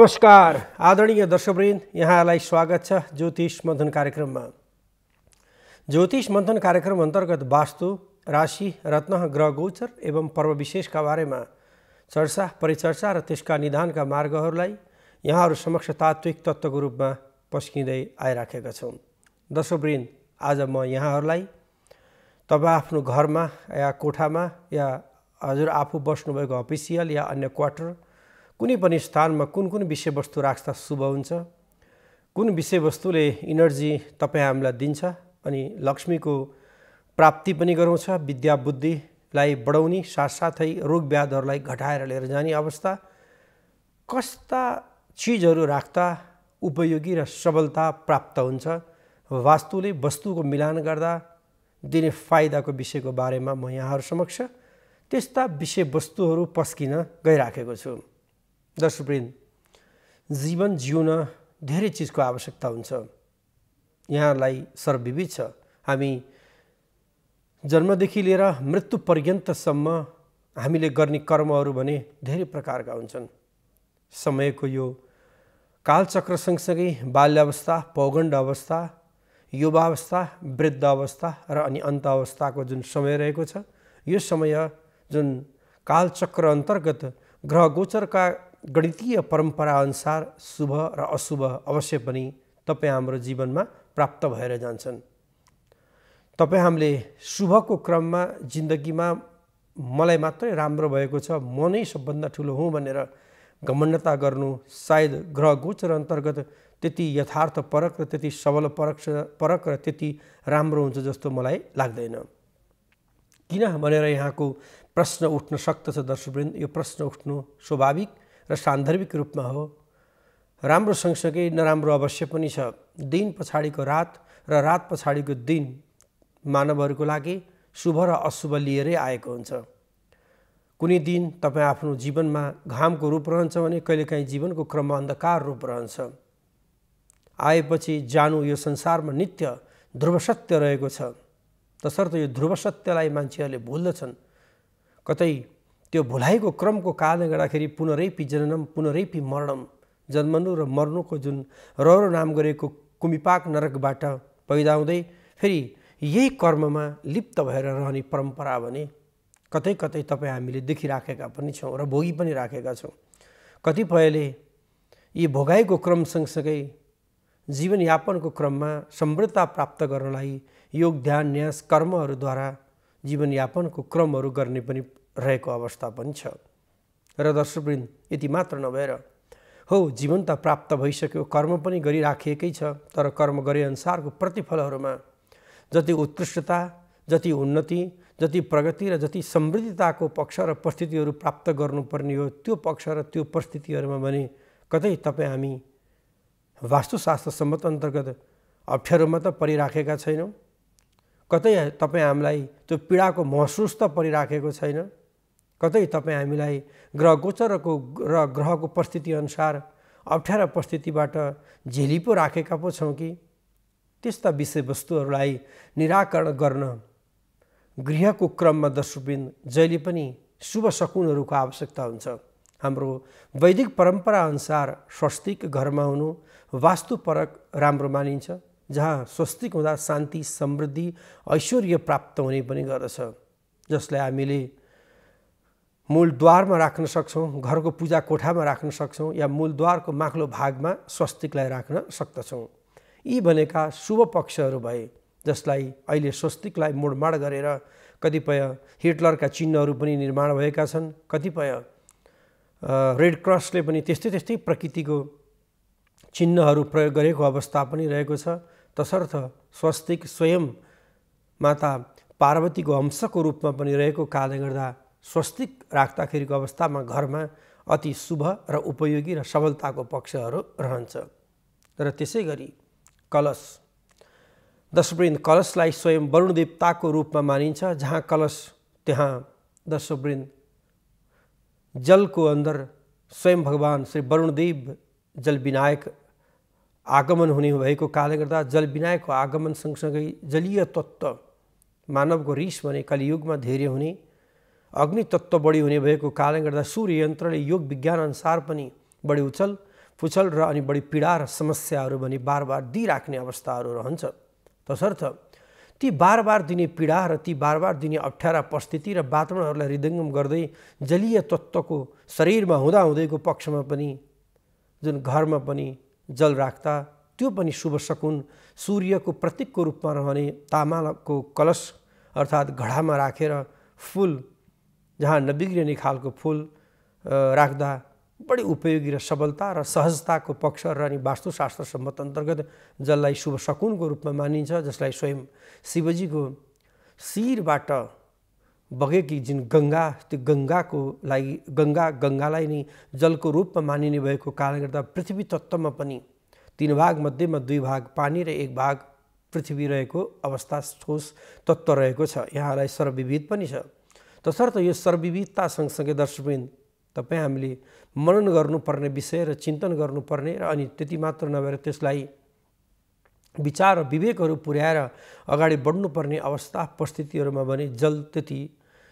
नमस्कार आदरणीय दर्शकवृन्द, यहाँलाई स्वागत छ ज्योतिष मन्थन कार्यक्रममा। ज्योतिष मन्थन कार्यक्रम अन्तर्गत वास्तु, राशि, रत्न, ग्रह गोचर एवं पर्व विशेषका बारेमा चर्चा, परिचर्चा र त्यसका निदानका मार्गहरूलाई यहाँहरू समक्ष तात्विक तत्त्वको रूपमा पस्किँदै आइराखेका छौँ। दर्शकवृन्द, आज म यहाँहरूलाई तपाईँ आफ्नो घरमा या कोठामा या हजुर आफू बस्नुभएको अफिसियल या अन्य क्वार्टर कुनै पनि स्थानमा कुन कुन विषयवस्तु राख्दा शुभ हुन्छ, कुन विषयवस्तुले इनर्जी तपाईँ हामीलाई दिन्छ अनि लक्ष्मीको प्राप्ति पनि गराउँछ, विद्या बुद्धिलाई बढाउने साथसाथै रोग व्याधहरूलाई घटाएर लिएर जाने अवस्था, कस्ता चिजहरू राख्दा उपयोगी र सबलता प्राप्त हुन्छ, वास्तुले वस्तुको मिलान गर्दा दिने फाइदाको विषयको बारेमा म यहाँहरू समक्ष त्यस्ता विषयवस्तुहरू पस्किन गइराखेको छु। दर्शकवृन्द, जीवन जिउन धेरै चिजको आवश्यकता हुन्छ। यहाँलाई सर्वविदित छ, हामी जन्मदेखि लिएर मृत्यु पर्यन्तसम्म हामीले गर्ने कर्महरू भने धेरै प्रकारका हुन्छन्। समयको यो कालचक्र सँगसँगै बाल्यावस्था, पौगण्ड अवस्था, युवावस्था, वृद्ध अवस्था र अनि अन्त अवस्थाको जुन समय रहेको छ, यो समय जुन कालचक्र अन्तर्गत ग्रह गोचरका गणितीय परम्परा अनुसार शुभ र अशुभ अवश्य पनि तपाईँ हाम्रो जीवनमा प्राप्त भएर जान्छन्। तपाईँ हामीले शुभको क्रममा जिन्दगीमा मलाई मात्रै राम्रो भएको छ, म नै सबभन्दा ठुलो हुँ भनेर घमण्डता गर्नु सायद ग्रह गोचर अन्तर्गत त्यति यथार्थपरक र त्यति सबल परक र त्यति राम्रो हुन्छ जस्तो मलाई लाग्दैन। किन भनेर यहाँको प्रश्न उठ्न सक्दछ दर्शकवृन्द। यो प्रश्न उठ्नु स्वाभाविक र सान्दर्भिक रूपमा हो। राम्रो सँगसँगै नराम्रो अवश्य पनि छ। दिन पछाडिको रात र रात पछाडिको दिन मानवहरूको लागि शुभ र अशुभ लिएरै आएको हुन्छ। कुनै दिन तपाईँ आफ्नो जीवनमा घामको रूप रहन्छ भने कहिलेकाहीँ जीवनको क्रममा अन्धकार रूप रहन्छ। आएपछि जानु यो संसारमा नित्य ध्रुव सत्य रहेको छ। तसर्थ यो ध्रुव सत्यलाई मान्छेहरूले भुल्दछन्। कतै त्यो भुलाइको क्रमको कारणले गर्दाखेरि पुनरैपि जननम पुनरैपि मरणम, जन्मनु र मर्नुको जुन रौरो नाम गरेको कुमिपाक नरकबाट पैदा हुँदै फेरि यही कर्ममा लिप्त भएर रहने परम्परा भने कतै कतै तपाईँ हामीले देखिराखेका पनि छौँ र भोगी पनि राखेका छौँ। कतिपयले यी भोगाइको क्रम सँगसँगै जीवनयापनको क्रममा समृद्धता प्राप्त गर्नलाई योग, ध्यान, न्यास, कर्महरूद्वारा जीवनयापनको क्रमहरू गर्ने पनि रहेको अवस्था पनि छ। र दर्शकवृन्द, यति मात्र नभएर हो जीवन त प्राप्त भइसक्यो, कर्म पनि गरिराखिएकै छ, तर कर्म गरे अनुसारको प्रतिफलहरूमा जति उत्कृष्टता, जति उन्नति, जति प्रगति र जति समृद्धिताको पक्ष र परिस्थितिहरू प्राप्त गर्नुपर्ने हो, त्यो पक्ष र त्यो परिस्थितिहरूमा भने कतै तपाईँ हामी वास्तुशास्त्र सम्मत अन्तर्गत अप्ठ्यारोमा त परिराखेका छैनौँ। कतै तपाईँ हामीलाई त्यो पीडाको महसुस त परिराखेको छैन। कतै तपाईँ हामीलाई ग्रह गोचरको र ग्रहको परिस्थिति अनुसार अप्ठ्यारा परिस्थितिबाट झेली पो राखेका पो छौँ कि। त्यस्ता विषयवस्तुहरूलाई निराकरण गर्न गृहको क्रममा दर्शकवृन्द जहिले पनि शुभ सकुनहरूको आवश्यकता हुन्छ। हाम्रो वैदिक परम्परा अनुसार स्वस्तिक घरमा हुनु वास्तुपरक राम्रो मानिन्छ, जहाँ स्वस्तिक हुँदा शान्ति, समृद्धि, ऐश्वर्य प्राप्त हुने पनि गर्दछ, जसलाई हामीले मूलद्वारमा राख्न सक्छौँ, घरको पूजा कोठामा राख्न सक्छौँ या मूलद्वारको माथिल्लो भागमा स्वस्तिकलाई राख्न सक्दछौँ। यी भनेका शुभ पक्षहरू भए, जसलाई अहिले स्वस्तिकलाई मोडमाड गरेर कतिपय हिटलरका चिन्हहरू पनि निर्माण भएका छन्। कतिपय रेड क्रसले पनि त्यस्तै त्यस्तै प्रकृतिको चिन्हहरू प्रयोग गरेको अवस्था पनि रहेको छ। तसर्थ स्वस्तिक स्वयं माता पार्वतीको अंशको रूपमा पनि रहेको कारणले गर्दा स्वस्तिक राख्दाखेरिको अवस्थामा घरमा अति शुभ र उपयोगी र सबलताको पक्षहरू रहन्छ। र त्यसै गरी कलश, दर्शकवृन्द, कलशलाई स्वयं वरुण देवताको रूपमा मानिन्छ। जहाँ कलश त्यहाँ दर्शकवृन्द जलको अंदर स्वयं भगवान श्री वरुणदेव जल विनायक आगमन हुने भएको कारणले गर्दा जल विनायकको आगमन सँगसँगै जलीय तत्त्व मानवको रिस भने कलियुगमा धेरै हुने, अग्नि तत्त्व बढी हुने भएको कारणले गर्दा सूर्य यन्त्रले योग विज्ञान अनुसार पनि बढी उचल पुछल र अनि बढी पीडा र समस्याहरू भने बार दिइराख्ने अवस्थाहरू रहन्छ। तसर्थ ती बार दिने पीडा र ती बार दिने अप्ठ्यारा परिस्थिति र वातावरणहरूलाई हृदयङ्गम गर्दै जलीय तत्त्वको शरीरमा हुँदाहुँदैको पक्षमा पनि जुन घरमा पनि जल राख्दा त्यो पनि शुभ शकुन सूर्यको प्रतीकको रूपमा रहने तामाको कलश अर्थात् घडामा राखेर फुल जहाँ नबिग्रिने खालको फुल राख्दा बढी उपयोगी र सबलता र सहजताको पक्ष र अनि वास्तुशास्त्र सम्मत अन्तर्गत जसलाई शुभ शकुनको रूपमा मानिन्छ, जसलाई स्वयं शिवजीको शिरबाट बगेकी जुन गङ्गा, त्यो गङ्गालाई नै जलको रूपमा मानिने भएको कारणले गर्दा पृथ्वी तत्त्वमा पनि 3 भाग मध्येमा 2 भाग पानी र 1 भाग पृथ्वी रहेको अवस्था ठोस तत्त्व रहेको छ। यहाँलाई सर्वविविध पनि छ। तसर्थ यो सर्वविविधता सँगसँगै दर्शकवृन्द तपाईँ हामीले मनन गर्नुपर्ने विषय र चिन्तन गर्नुपर्ने र अनि त्यति मात्र नभएर त्यसलाई विचार र विवेकहरू पुर्याएर अगाडि बढ्नुपर्ने अवस्था परिस्थितिहरूमा भने जल त्यति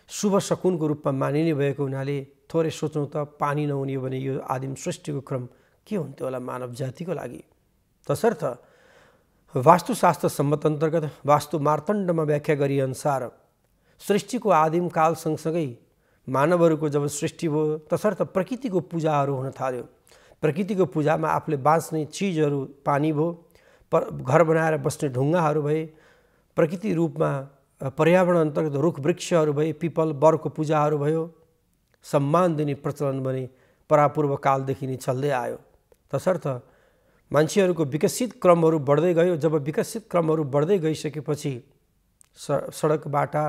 शुभ शकुनको रूपमा मानिने भएको हुनाले थोरै सोचौँ त पानी नहुने भने यो आदिम सृष्टिको क्रम के हुन्थ्यो होला मानव जातिको लागि। तसर्थ वास्तुशास्त्र सम्मत अन्तर्गत वास्तु मार्तण्डमा व्याख्या गरे अनुसार सृष्टिको आदिम काल सँगसँगै मानवहरूको जब सृष्टि भयो तसर्थ प्रकृतिको पूजाहरू हुन थाल्यो। प्रकृतिको पूजामा आफूले बाँच्ने चिजहरू पानी भयो, घर बनाएर बस्ने ढुङ्गाहरू भए, प्रकृति रूपमा पर्यावरण अन्तर्गत रुख वृक्षहरू भए, पिपल बरको पूजाहरू भयो, सम्मान दिने प्रचलन भने परापूर्व कालदेखि नै चल्दै आयो। तसर्थ मान्छेहरूको विकसित क्रमहरू बढ्दै गयो। जब विकसित क्रमहरू बढ्दै गइसकेपछि सडक बाटा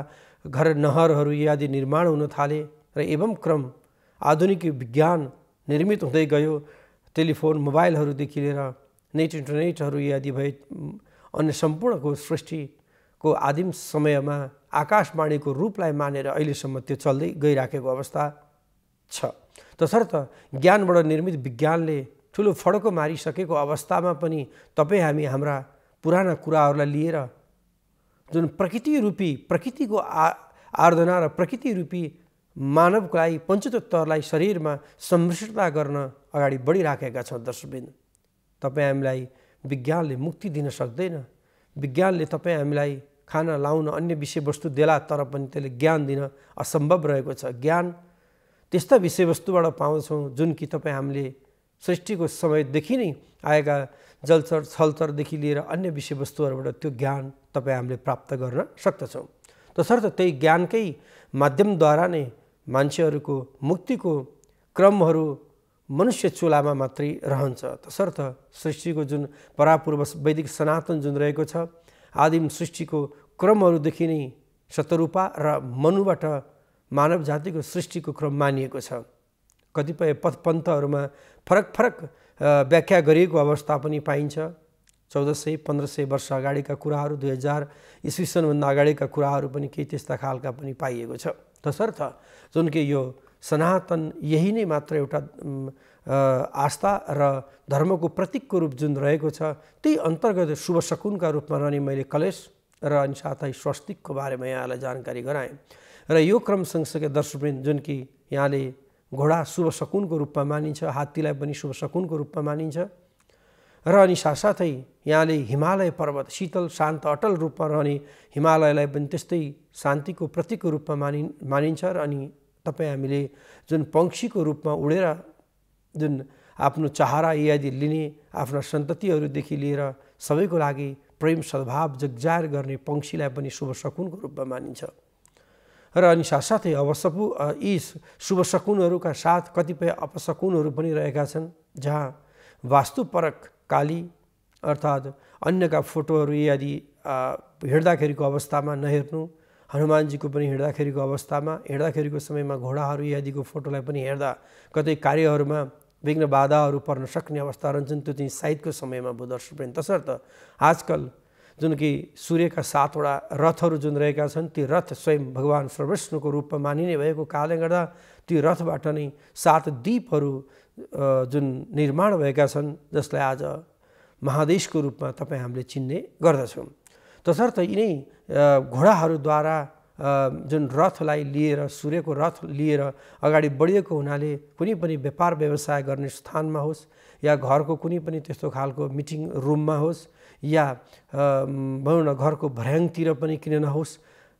घर नहरहरू आदि निर्माण हुन थाले र एवं क्रम आधुनिक विज्ञान निर्मित हुँदै गयो। टेलिफोन मोबाइलहरूदेखि लिएर नेट इन्टरनेटहरू आदि भए अन्य सम्पूर्णको सृष्टिको आदिम समयमा आकाशवाणीको रूपलाई मानेर अहिलेसम्म त्यो चल्दै गइराखेको अवस्था छ। तसर्थ ज्ञानबाट निर्मित विज्ञानले ठुलो फड्को मारिसकेको अवस्थामा पनि तपाईँ हामी हाम्रा पुराना कुराहरूलाई लिएर जुन प्रकृति रूपी प्रकृतिको आराधना र प्रकृति रूपी मानवको लागि पञ्चतत्त्वलाई शरीरमा सम्मिश्रता गर्न अगाडि बढिराखेका छौँ। दर्शकवृन्द तपाईँ हामीलाई विज्ञानले मुक्ति दिन सक्दैन। विज्ञानले तपाईँ हामीलाई खाना लाउन अन्य विषयवस्तु देला तर पनि त्यसले ज्ञान दिन असम्भव रहेको छ। ज्ञान त्यस्ता विषयवस्तुबाट पाउँछौँ जुन कि तपाईँ हामीले सृष्टिको समयदेखि नै आएका जलचर छलचरदेखि लिएर अन्य विषयवस्तुहरूबाट त्यो ज्ञान तपाईँ हामीले प्राप्त गर्न सक्दछौँ। तसर्थ त्यही ज्ञानकै माध्यमद्वारा नै मान्छेहरूको मुक्तिको क्रमहरू मनुष्य चुलामा मात्रै रहन्छ। तसर्थ सृष्टिको जुन परापूर्व वैदिक सनातन जुन रहेको छ आदिम सृष्टिको क्रमहरूदेखि नै शतरूपा र मनुबाट मानव जातिको सृष्टिको क्रम मानिएको छ। कतिपय पन्थहरूमा फरक व्याख्या गरिएको अवस्था पनि पाइन्छ। 1400-1500 वर्ष अगाडिका कुराहरू, 2000 ईस्वी सनभन्दा अगाडिका कुराहरू पनि केही त्यस्ता खालका पनि पाइएको छ। तसर्थ जुन कि यो सनातन यही नै मात्र एउटा आस्था र धर्मको प्रतीकको रूप जुन रहेको छ त्यही अन्तर्गत शुभ शकुनका रूपमा रहने मैले कलेश र अनि साथै स्वस्तिकको बारेमा यहाँलाई जानकारी गराएँ। र यो क्रम सँगसँगै दर्शकवृन्द जुन कि यहाँले घोडा शुभ शकुनको रूपमा मानिन्छ, हात्तीलाई पनि शुभ शकुनको रूपमा मानिन्छ र अनि साथसाथै यहाँले हिमालय पर्वत शीतल शान्त अटल रूपमा रहने हिमालयलाई पनि त्यस्तै शान्तिको प्रतीकको रूपमा मानिन्छ र अनि तपाईँ हामीले जुन पक्षीको रूपमा उडेर जुन आफ्नो चाहरा इत्यादि लिने आफ्ना सन्ततिहरूदेखि लिएर सबैको लागि प्रेम सद्भाव जगजाहेर गर्ने पक्षीलाई पनि शुभ शकुनको रूपमा मानिन्छ। र अनि साथसाथै यी शुभ शकुनहरूका साथ कतिपय अपशकुनहरू पनि रहेका छन् जहाँ वास्तुपरक काली अर्थात् अन्यका फोटोहरू इत्यादि हिँड्दाखेरिको अवस्थामा नहेर्नु, हनुमानजीको पनि हिँड्दाखेरिको अवस्थामा हिँड्दाखेरिको समयमा घोडाहरू इत्यादिको फोटोलाई पनि हेर्दा कतै कार्यहरूमा विघ्न बाधाहरू पर्न सक्ने अवस्था रहन्छन्। त्यो चाहिँ साइदको समयमा भयो दर्शकवृन्द। तसर्थ आजकल जुन कि सूर्यका 7वटा रथहरू जुन रहेका छन् ती रथ स्वयं भगवान श्रीविष्णुको रूपमा मानिने भएको कारणले गर्दा ती रथबाट नै 7 दीपहरू जुन निर्माण भएका छन् जसलाई आज महादेशको रूपमा तपाईँ हामीले चिन्ने गर्दछौँ। तसर्थ यिनै घोडाहरूद्वारा जुन रथलाई लिएर, सूर्यको रथ लिएर अगाडि बढिएको हुनाले कुनै पनि व्यापार व्यवसाय गर्ने स्थानमा होस् या घरको कुनै पनि त्यस्तो खालको मिटिङ रुममा होस् या भनौँ न घरको भर्याङतिर पनि किन नहोस्,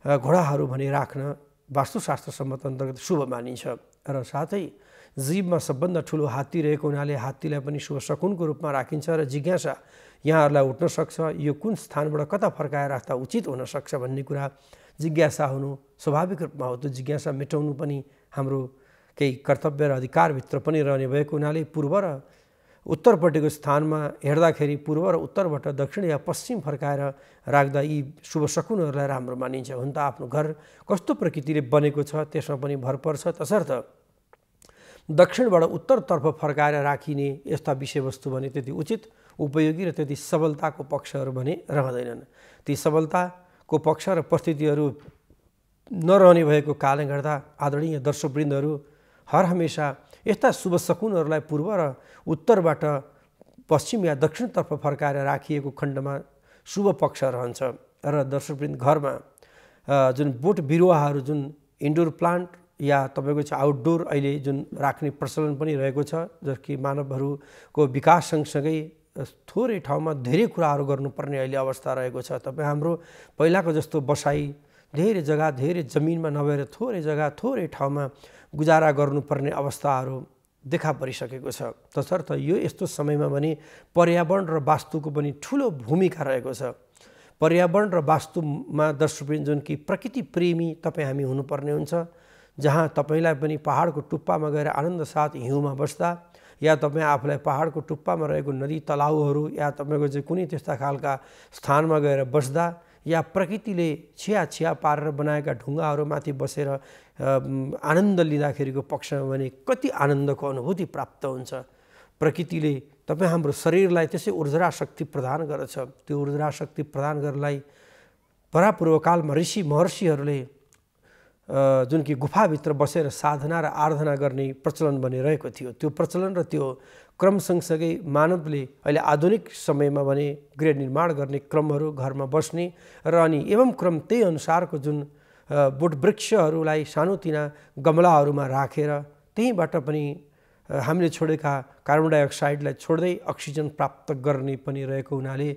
घोडाहरू भने राख्न वास्तुशास्त्र सम्मत अन्तर्गत शुभ मानिन्छ। र साथै जीवमा सबभन्दा ठुलो हात्ती रहेको हुनाले हात्तीलाई पनि शुभ शकुनको रूपमा राखिन्छ र जिज्ञासा यहाँहरूलाई उठ्न सक्छ, यो कुन स्थानबाट कता फर्काएर राख्दा उचित हुन सक्छ भन्ने कुरा जिज्ञासा हुनु स्वाभाविक रूपमा हो। त्यो जिज्ञासा मेटाउनु पनि हाम्रो केही कर्तव्य र अधिकारभित्र पनि रहने भएको हुनाले पूर्व र उत्तरपट्टिको स्थानमा हेर्दाखेरि पूर्व र उत्तरबाट दक्षिण या पश्चिम फर्काएर राख्दा यी शुभ शकुनहरूलाई राम्रो मानिन्छ। हुन त आफ्नो घर कस्तो प्रकृतिले बनेको छ त्यसमा पनि भर पर्छ, तसर्थ दक्षिणबाट उत्तरतर्फ फर्काएर राखिने यस्ता विषयवस्तु भने त्यति उचित, उपयोगी र त्यति सबलताको पक्षहरू भने रहँदैनन्। ती सबलताको पक्ष र परिस्थितिहरू नरहने भएको कारणले गर्दा आदरणीय दर्शकवृन्दहरू हर हमेशा यस्ता शुभ शकुनहरूलाई पूर्व र उत्तरबाट पश्चिम या दक्षिणतर्फ फर्काएर राखिएको खण्डमा शुभ पक्ष रहन्छ। र दर्शकवृन्द घरमा जुन बोट बिरुवाहरू, जुन इन्डोर प्लान्ट या तपाईँको चाहिँ आउटडोर अहिले जुन राख्ने प्रचलन पनि रहेको छ, जसकी मानवहरूको विकास सँगसँगै थोरै ठाउँमा धेरै कुराहरू गर्नुपर्ने अहिले अवस्था रहेको छ। तपाईँ हाम्रो पहिलाको जस्तो बसाइ धेरै जग्गा धेरै जमिनमा नभएर थोरै जग्गा थोरै ठाउँमा गुजारा गर्नुपर्ने अवस्थाहरू देखा परिसकेको छ। तसर्थ यो यस्तो समयमा भने पर्यावरण र वास्तुको पनि ठुलो भूमिका रहेको छ। पर्यावरण र वास्तुमा दर्शकवृन्द जुन कि प्रकृति प्रेमी तपाईँ हामी हुनुपर्ने हुन्छ, जहाँ तपाईँलाई पनि पहाडको टुप्पामा गएर आनन्द साथ हिउँमा बस्दा या तपाईँ आफूलाई पहाडको टुप्पामा रहेको नदी तलाउहरू या तपाईँको चाहिँ कुनै त्यस्ता खालका स्थानमा गएर बस्दा या प्रकृतिले छिया पारेर बनाएका ढुङ्गाहरूमाथि बसेर आनन्द लिँदाखेरिको पक्षमा भने कति आनन्दको अनुभूति प्राप्त हुन्छ। प्रकृतिले तपाईँ हाम्रो शरीरलाई त्यसै ऊर्जा शक्ति प्रदान गर्छ। त्यो ऊर्जा शक्ति प्रदान गर्नलाई परापूर्वकालमा ऋषि महर्षिहरूले जुन कि गुफाभित्र बसेर साधना र आराधना गर्ने प्रचलन बनिरहेको थियो। त्यो प्रचलन र त्यो क्रम सँगसँगै मानवले अहिले आधुनिक समयमा भने गृह निर्माण गर्ने क्रमहरू, घरमा बस्ने र अनि एवं क्रम त्यही अनुसारको जुन बोट वृक्षहरूलाई सानोतिना गमलाहरूमा राखेर त्यहीँबाट पनि हामीले छोडेका कार्बन डाइअक्साइडलाई छोड्दै अक्सिजन प्राप्त गर्ने पनि रहेको हुनाले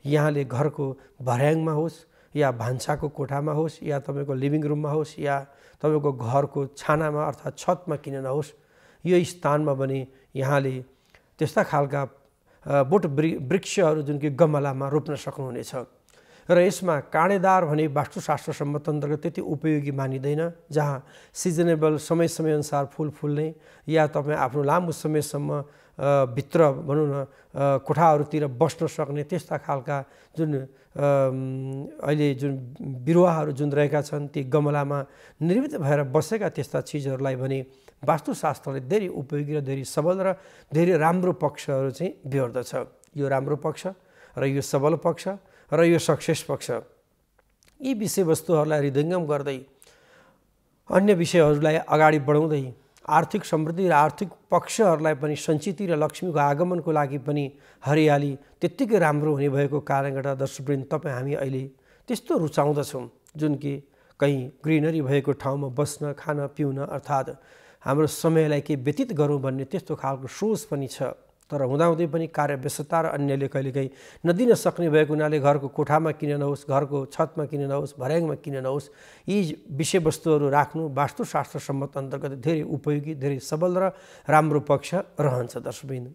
यहाँले घरको भर्याङमा होस् या भान्साको कोठामा होस् या तपाईँको लिभिङ रुममा होस् या तपाईँको घरको छानामा अर्थात् छतमा किन नहोस्, यो स्थानमा भने यहाँले त्यस्ता खालका बोट वृक्षहरू जुन कि गमलामा रोप्न सक्नुहुनेछ। र यसमा काँडेदार भने वास्तुशास्त्र सम्मत अन्तर्गत त्यति उपयोगी मानिँदैन, जहाँ सिजनेबल समय समयअनुसार फुल फुल्ने या तपाईँ आफ्नो लामो समयसम्म भित्र भनौँ न कोठाहरूतिर बस्न सक्ने त्यस्ता खालका जुन अहिले जुन बिरुवाहरू जुन रहेका छन् ती गमलामा निर्मित भएर बसेका त्यस्ता चिजहरूलाई भने वास्तुशास्त्रले धेरै उपयोगी र धेरै सबल र धेरै राम्रो पक्षहरू चाहिँ बेहोर्दछ। यो राम्रो पक्ष र यो सबल पक्ष र यो सक्सेस पक्ष, यी विषयवस्तुहरूलाई हृदयङ्गम गर्दै अन्य विषयहरूलाई अगाडि बढाउँदै आर्थिक समृद्धि र आर्थिक पक्षहरूलाई पनि सञ्चिति र लक्ष्मीको आगमनको लागि पनि हरियाली त्यत्तिकै राम्रो हुने भएको कारणले गर्दा दर्शकवृन्द तपाईँ हामी अहिले त्यस्तो रुचाउँदछौँ जुन कि कहीँ ग्रिनरी भएको ठाउँमा बस्न खान पिउन अर्थात् हाम्रो समयलाई केही व्यतीत गरौँ भन्ने त्यस्तो खालको सोच पनि छ। तर हुँदाहुँदै पनि कार्य व्यस्तता र अन्यले कहिलेकाहीँ नदिन सक्ने भएको हुनाले घरको कोठामा किन नहोस्, घरको छतमा किन नहोस्, भर्याङमा किन नहोस्, यी विषयवस्तुहरू राख्नु वास्तुशास्त्र सम्मत अन्तर्गत धेरै उपयोगी, धेरै सबल र राम्रो पक्ष रहन्छ दर्शकवृन्द।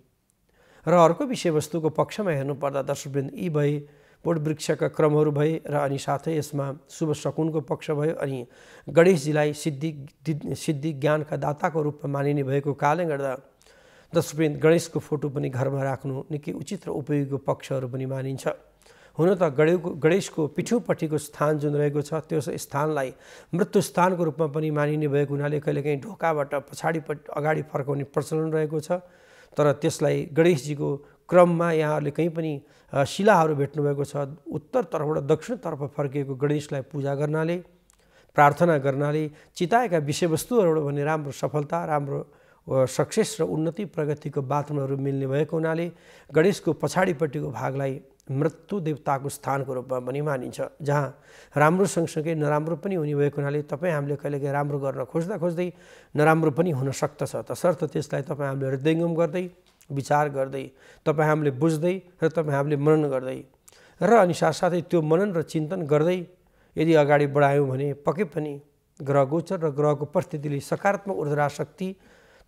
र अर्को विषयवस्तुको पक्षमा हेर्नुपर्दा दर्शकवृन्द यी भए बोट वृक्षका क्रमहरू भए र अनि साथै यसमा शुभ शकुनको पक्ष भयो। अनि गणेशजीलाई सिद्धि ज्ञानका दाताको रूपमा मानिने भएको कारणले गर्दा दर्शकवृन्द गणेशको फोटो पनि घरमा राख्नु निकै उचित र उपयोगीको पक्षहरू पनि मानिन्छ। हुन त गणेशको पिठ्यौपट्टिको स्थान जुन रहेको छ त्यो स्थानलाई मृत्यु स्थानको रूपमा पनि मानिने भएको हुनाले कहिलेकाहीँ ढोकाबाट पछाडिपट्टि अगाडि फर्काउने प्रचलन रहेको छ। तर त्यसलाई गणेशजीको क्रममा यहाँहरूले कहीँ पनि शिलाहरू भेट्नुभएको छ। उत्तरतर्फबाट दक्षिणतर्फ फर्किएको गणेशलाई पूजा गर्नाले, प्रार्थना गर्नाले चिताएका विषयवस्तुहरूबाट भने राम्रो सफलता, राम्रो सक्सेस र उन्नति प्रगतिको वातावरणहरू मिल्ने भएको हुनाले गणेशको पछाडिपट्टिको भागलाई मृत्यु देवताको स्थानको रूपमा पनि मानिन्छ, जहाँ राम्रो सँगसँगै नराम्रो पनि हुने भएको हुनाले तपाईँ हामीले कहिलेकाहीँ राम्रो गर्न खोज्दा खोज्दै नराम्रो पनि हुन सक्दछ। तसर्थ त्यसलाई तपाईँ हामीले हृदयङ्गम गर्दै विचार गर्दै तपाईँ हामीले बुझ्दै र तपाईँ हामीले मनन गर्दै र अनि साथसाथै त्यो मनन र चिन्तन गर्दै यदि अगाडि बढायौँ भने पक्कै पनि ग्रह गोचर र ग्रहको परिस्थितिले सकारात्मक ऊर्जा शक्ति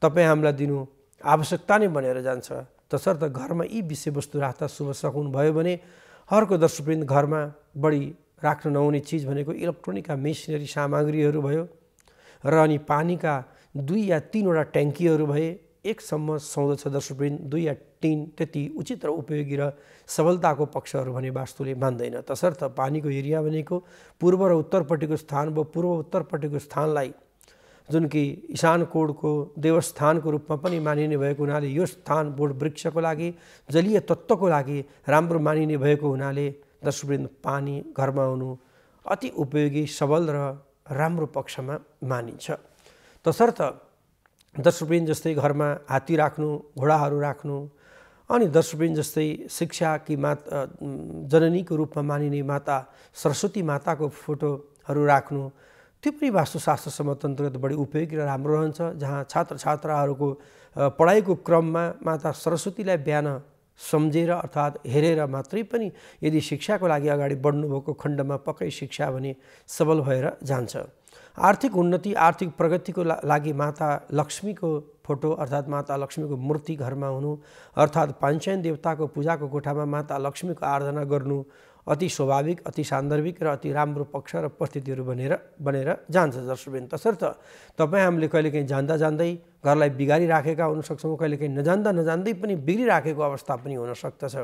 तपाईँ हामीलाई दिनु आवश्यकता नै बनेर जान्छ। तसर्थ घरमा यी विषयवस्तु राख्दा शुभ सकुन भयो भने अर्को दर्शकवृन्द घरमा बढी राख्न नहुने चिज भनेको इलेक्ट्रोनिकका मेसिनरी सामग्रीहरू भयो र अनि पानीका 2 या 3 वटा ट्याङ्कीहरू भए एकसम्म सुहाउँदछ दर्शकवृन्द। 2 या 3 त्यति उचित र उपयोगी र सबलताको पक्षहरू भने वास्तुले मान्दैन। तसर्थ पानीको एरिया भनेको पूर्व र उत्तरपट्टिको स्थान व पूर्व उत्तरपट्टिको स्थानलाई जुन कि ईशान कोणको देवस्थानको रूपमा पनि मानिने भएको हुनाले यो स्थान बोट वृक्षको लागि जलीय तत्त्वको लागि राम्रो मानिने भएको हुनाले दर्शकवृन्द पानी घरमा हुनु अति उपयोगी सबल र राम्रो पक्षमा मानिन्छ। तसर्थ दर्शकवृन्द जस्तै घरमा हात्ती राख्नु, घोडाहरू राख्नु, अनि दर्शकवृन्द जस्तै शिक्षाकी जननीको रूपमा मानिने माता सरस्वती माताको फोटोहरू राख्नु, त्यो पनि वास्तुशास्त्र सम्मत अन्तर्गत बढी उपयोगी र राम्रो रहन्छ। जहाँ छात्र छात्राहरूको पढाइको क्रममा माता सरस्वतीलाई बिहान सम्झेर अर्थात् हेरेर मात्रै पनि यदि शिक्षाको लागि अगाडि बढ्नुभएको खण्डमा पक्कै शिक्षा भने सबल भएर जान्छ। आर्थिक उन्नति आर्थिक प्रगतिको लागि माता लक्ष्मीको फोटो अर्थात् माता लक्ष्मीको मूर्ति घरमा हुनु अर्थात् पाञ्चयन देवताको पूजाको कोठामा माता लक्ष्मीको आराधना गर्नु अति स्वाभाविक, अति सान्दर्भिक र अति राम्रो पक्ष र परिस्थितिहरू बनेर जान्छ दर्शकवृन्द। तसर्थ तपाईँ हामीले कहिलेकाहीँ जान्दा जान्दै घरलाई बिगारिराखेका हुनसक्छौँ, कहिलेकाहीँ नजान्दै पनि बिग्रिराखेको अवस्था पनि हुन सक्दछ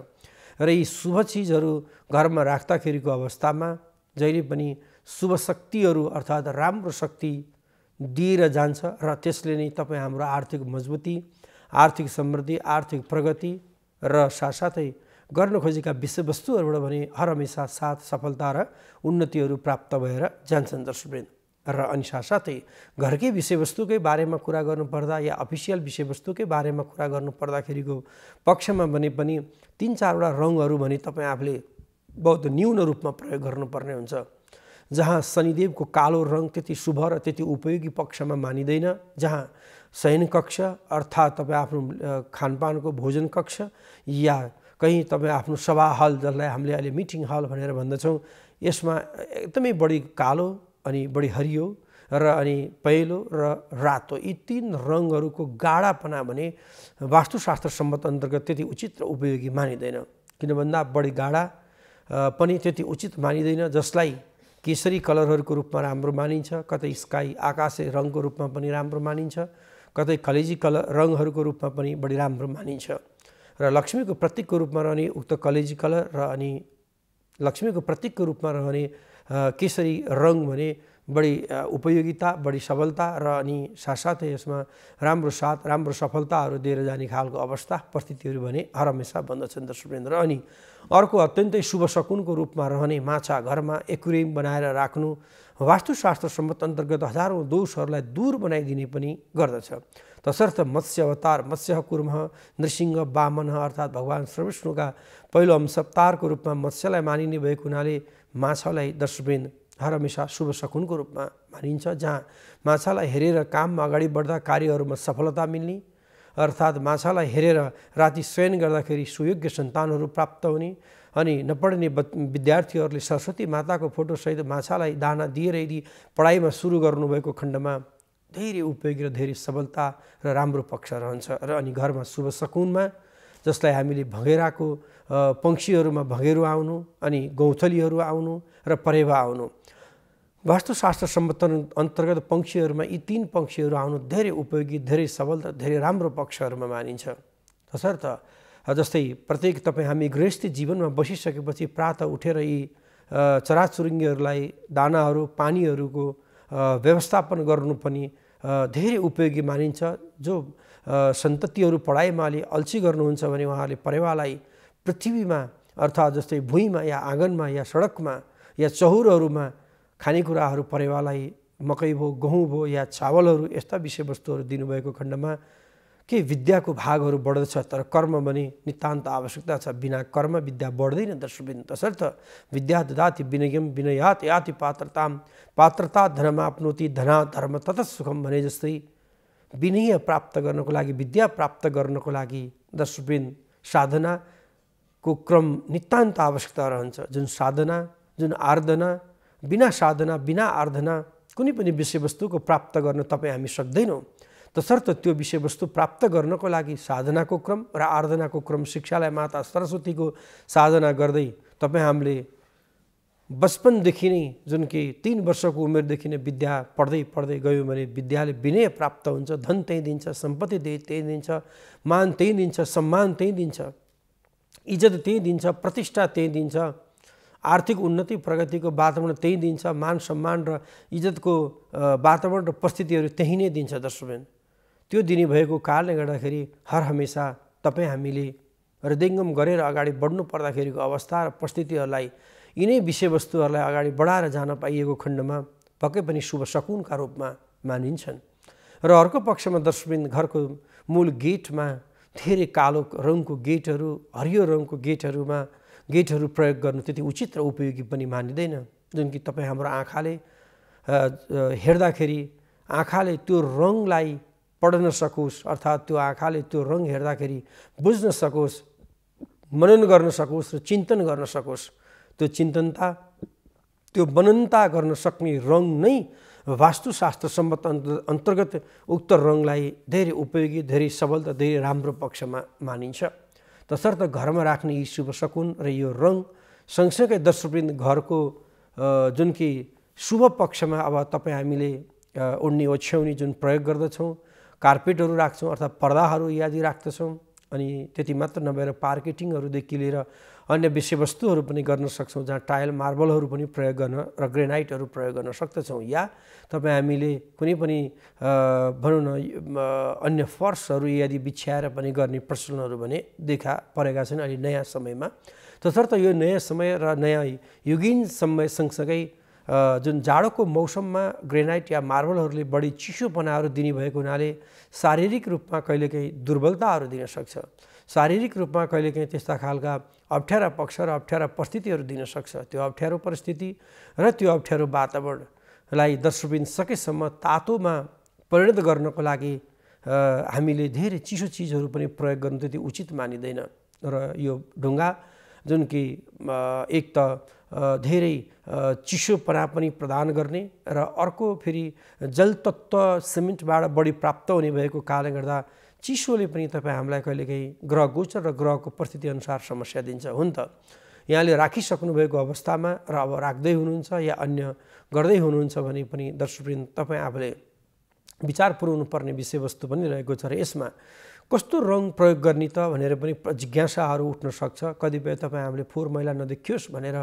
र यी शुभ चिजहरू घरमा राख्दाखेरिको अवस्थामा जहिले पनि शुभ शक्तिहरू अर्थात् राम्रो शक्ति दिएर जान्छ र त्यसले नै तपाईँ हाम्रो आर्थिक मजबुती, आर्थिक समृद्धि, आर्थिक प्रगति र साथसाथै गर्न खोजेका विषयवस्तुहरूबाट भने हर हमेसा साथ सफलता र उन्नतिहरू प्राप्त भएर जान्छन् दर्शकवृन्द। र अनि साथसाथै घरकै विषयवस्तुकै बारेमा कुरा गर्नुपर्दा या अफिसियल विषयवस्तुकै बारेमा कुरा गर्नुपर्दाखेरिको पक्षमा भने पनि 3-4 वटा रङहरू भने तपाईँ आफूले बहुत न्यून रूपमा प्रयोग गर्नुपर्ने हुन्छ। जहाँ शनिदेवको कालो रङ त्यति शुभ र त्यति उपयोगी पक्षमा मानिँदैन, जहाँ शयन कक्ष अर्थात् तपाईँ आफ्नो खानपानको भोजन कक्ष या कहीँ तपाईँ आफ्नो सभा हल जसलाई हामीले अहिले मिटिङ हल भनेर भन्दछौँ, यसमा एकदमै बढी कालो अनि बढी हरियो र अनि पहेँलो र रातो यी 3 रङहरूको गाढापना भने वास्तुशास्त्र सम्मत अन्तर्गत त्यति उचित र उपयोगी मानिँदैन। किन भन्दा बढी गाढा पनि त्यति उचित मानिँदैन, जसलाई केसरी कलरहरूको रूपमा राम्रो मानिन्छ, कतै स्काई आकाशे रङको रूपमा पनि राम्रो मानिन्छ, कतै कलेजी कलर रङहरूको रूपमा पनि बढी राम्रो मानिन्छ। र लक्ष्मीको प्रतीकको रूपमा रहने उक्त कलेजी कलर र अनि लक्ष्मीको प्रतीकको रूपमा रहने केसरी रङ भने बढी उपयोगिता, बढी सबलता र अनि साथसाथै यसमा राम्रो सफलताहरू दिएर जाने खालको अवस्था परिस्थितिहरू भने हर हमेसा बन्दछन् दर्शकवृन्द। र अनि अर्को अत्यन्तै शुभ सकुनको रूपमा रहने माछा घरमा एक्वेरियम बनाएर राख्नु वास्तुशास्त्र सम्मत अन्तर्गत हजारौँ दोषहरूलाई दूर बनाइदिने पनि गर्दछ। तसर्थ मत्स्य अवतार मत्स्य कुर्मः नृसिंह वामन अर्थात् भगवान् श्रीविष्णुका पहिलो अंशावतारको रूपमा मत्स्यलाई मानिने भएको हुनाले माछालाई दर्शकवृन्द हर हमेसा शुभ सकुनको रूपमा मानिन्छ। जहाँ माछालाई हेरेर काममा अगाडि बढ्दा कार्यहरूमा सफलता मिल्ने अर्थात् माछालाई हेरेर राति शयन गर्दाखेरि सुयोग्य सन्तानहरू प्राप्त हुने अनि नपढ्ने विद्यार्थीहरूले सरस्वती माताको फोटोसहित माछालाई दाना दिएर यदि पढाइमा सुरु गर्नुभएको खण्डमा धेरै उपयोगी र धेरै सबलता र राम्रो पक्ष रहन्छ। र अनि घरमा शुभ सकुनमा जसलाई हामीले भँगेराको पंक्षीहरूमा भँगेरो आउनु अनि गौँथलीहरू आउनु र परेवा आउनु वास्तुशास्त्र सम्मत अन्तर्गत पंक्षीहरूमा यी 3 पंक्षीहरू आउनु धेरै उपयोगी, धेरै सबल र धेरै राम्रो पक्षहरूमा मानिन्छ। तसर्थ जस्तै प्रत्येक तपाईँ हामी गृहस्थी जीवनमा बसिसकेपछि प्रातः उठेर यी चराचुरुङ्गीहरूलाई दानाहरू पानीहरूको व्यवस्थापन गर्नु पनि धेरै उपयोगी मानिन्छ। जो सन्ततिहरू पढाइमा अलि अल्छी गर्नुहुन्छ भने उहाँहरूले परेवालाई पृथ्वीमा अर्थात् जस्तै भुइँमा या आँगनमा या सडकमा या चौरहरूमा खानेकुराहरू परेवालाई मकै भयो, गहुँ भयो या चावलहरू यस्ता विषयवस्तुहरू दिनुभएको खण्डमा के विद्याको भागहरू बढ्दछ, तर कर्म भने नितान्त आवश्यकता छ। बिना कर्म विद्या बढ्दैन दर्शकवृन्द। तसर्थ विद्या ददाति विनयम विनयात याति पात्रताम पात्रता धनमाप्नोति धना धर्म तत सुखम भने जस्तै विनय प्राप्त गर्नको लागि, विद्या प्राप्त गर्नको लागि दर्शकवृन्द साधनाको क्रम नितान्त आवश्यकता रहन्छ। जुन साधना, जुन आराधना, बिना साधना बिना आराधना कुनै पनि विषयवस्तुको प्राप्त गर्न तपाईँ हामी सक्दैनौँ। तसर्थ त्यो विषयवस्तु प्राप्त गर्नको लागि साधनाको क्रम र आराधनाको क्रम, शिक्षालाई माता सरस्वतीको साधना गर्दै तपाईँ हामीले बचपनदेखि नै जुन कि 3 वर्षको उमेरदेखि नै विद्या पढ्दै पढ्दै गयौँ भने विद्याले विनय प्राप्त हुन्छ, धन त्यही दिन्छ, सम्पत्ति त्यही दिन्छ, मान त्यही दिन्छ, सम्मान त्यही दिन्छ, इज्जत त्यही दिन्छ, प्रतिष्ठा त्यही दिन्छ, आर्थिक उन्नति प्रगतिको वातावरण त्यही दिन्छ, मान सम्मान र इज्जतको वातावरण र परिस्थितिहरू त्यही नै दिन्छ दर्शकवृन्द। त्यो दिने भएको कारणले गर्दाखेरि हर हमेसा तपाईँ हामीले हृदयङ्गम गरेर अगाडि बढ्नु पर्दाखेरिको अवस्था र परिस्थितिहरूलाई यिनै विषयवस्तुहरूलाई अगाडि बढाएर जान पाइएको खण्डमा पक्कै पनि शुभ शकुनका रूपमा मानिन्छन्। र अर्को पक्षमा दर्शकवृन्द घरको मूल गेटमा धेरै कालो रङको गेटहरू, हरियो रङको गेटहरू प्रयोग गर्नु त्यति उचित र उपयोगी पनि मानिँदैन। जुन कि तपाईँ हाम्रो आँखाले हेर्दाखेरि आँखाले त्यो रङलाई पढ्न सकोस्, अर्थात् त्यो आँखाले त्यो रङ हेर्दाखेरि बुझ्न सकोस्, मनन गर्न सकोस् र चिन्तन गर्न सकोस्। त्यो चिन्तनता, त्यो मननता गर्न सक्ने रङ नै वास्तुशास्त्र सम्मत अन्तर्गत उक्त रङलाई धेरै उपयोगी, धेरै सबल र धेरै राम्रो पक्षमा मानिन्छ। तसर्थ घरमा राख्ने यी शुभ शकुन र यो रङ सँगसँगै दर्शकवृन्द घरको जुन कि शुभ पक्षमा अब तपाईँ हामीले ओढ्ने ओछ्याउने जुन प्रयोग गर्दछौँ, कार्पेटहरू राख्छौँ अर्थात् पर्दाहरू इत्यादि राख्दछौँ। अनि त्यति मात्र नभएर पार्केटिङहरूदेखि लिएर अन्य विषयवस्तुहरू पनि गर्न सक्छौँ, जहाँ टाइल मार्बलहरू पनि प्रयोग गर्न र ग्रेनाइटहरू प्रयोग गर्न सक्दछौँ। या तपाईँ हामीले कुनै पनि भनौँ न अन्य फर्सहरू इत्यादि बिछ्याएर पनि गर्ने प्रचलनहरू भने देखा परेका छन् अहिले नयाँ समयमा। तसर्थ यो नयाँ समय र नयाँ युगीन समय सँगसँगै जुन जाडोको मौसममा ग्रेनाइट या मार्बलहरूले बढी चिसोपनाहरू दिने भएको हुनाले शारीरिक रूपमा कहिलेकाहीँ दुर्बलताहरू दिन सक्छ, शारीरिक रूपमा कहिलेकाहीँ त्यस्ता खालका अप्ठ्यारा पक्ष र अप्ठ्यारा परिस्थितिहरू दिन सक्छ। त्यो अप्ठ्यारो परिस्थिति र त्यो अप्ठ्यारो वातावरणलाई दर्शकवृन्द सकेसम्म तातोमा परिणत गर्नको लागि हामीले धेरै चिसो चिजहरू पनि प्रयोग गर्नु त्यति उचित मानिँदैन। र यो ढुङ्गा जुन कि एक त धेरै चिसोपना पनि प्रदान गर्ने र अर्को फेरि जल तत्त्व सिमेन्टबाट बढी प्राप्त हुने भएको कारणले गर्दा चिसोले पनि तपाईँ हामीलाई कहिलेकाहीँ ग्रह गोचर र ग्रहको परिस्थिति अनुसार समस्या दिन्छ। हुन त यहाँले राखिसक्नु भएको अवस्थामा र अब राख्दै हुनुहुन्छ या अन्य गर्दै हुनुहुन्छ भने पनि दर्शकवृन्द तपाईँ आफूले विचार पुर्याउनु पर्ने विषयवस्तु पनि रहेको छ। र यसमा कस्तो रङ प्रयोग गर्ने त भनेर पनि जिज्ञासाहरू उठ्न सक्छ। कतिपय तपाईँ हामीले फोहोर मैला नदेखियोस् भनेर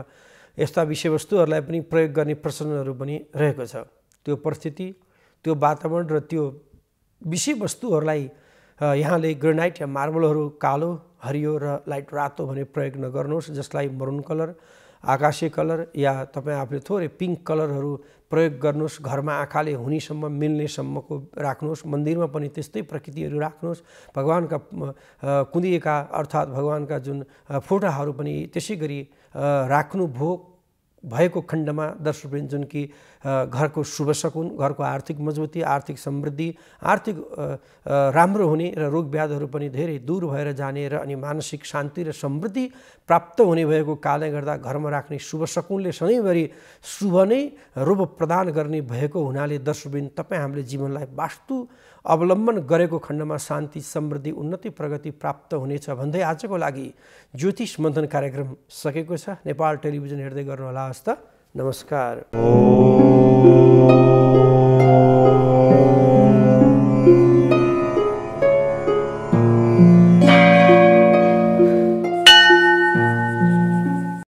यस्ता विषयवस्तुहरूलाई पनि प्रयोग गर्ने प्रचलनहरू पनि रहेको छ। त्यो परिस्थिति, त्यो वातावरण र त्यो विषयवस्तुहरूलाई यहाँले ग्रेनाइट या मार्बलहरू कालो, हरियो र लाइट रातो भने प्रयोग नगर्नुहोस्, जसलाई मरुन कलर, आकाशे कलर या तपाईँ आफूले थोरै पिङ्क कलरहरू प्रयोग गर्नुहोस्। घरमा आँखाले हुनेसम्म मिल्नेसम्मको राख्नुहोस्। मन्दिरमा पनि त्यस्तै प्रकृतिहरू राख्नुहोस्। भगवानका कुँदिएका अर्थात् भगवानका जुन फोटाहरू पनि त्यसै गरी राख्नु भएको खण्डमा दर्शकवृन्द जुन कि घरको शुभ शकुन, घरको आर्थिक मजबुती, आर्थिक समृद्धि, आर्थिक राम्रो हुने र रोग व्याधहरू पनि धेरै दूर भएर जाने र अनि मानसिक शान्ति र समृद्धि प्राप्त हुने भएको कारणले गर्दा घरमा राख्ने शुभ शकुनले सधैँभरि शुभ नै रूप प्रदान गर्ने भएको हुनाले दर्शकवृन्द तपाईँ हामीले जीवनलाई वास्तु अवलम्बन गरेको खण्डमा शान्ति, समृद्धि, उन्नति, प्रगति प्राप्त हुनेछ भन्दै आजको लागि ज्योतिष मन्थन कार्यक्रम सकेको छ। नेपाल टेलिभिजन हेर्दै गर्नुहोला। हस्त नमस्कार।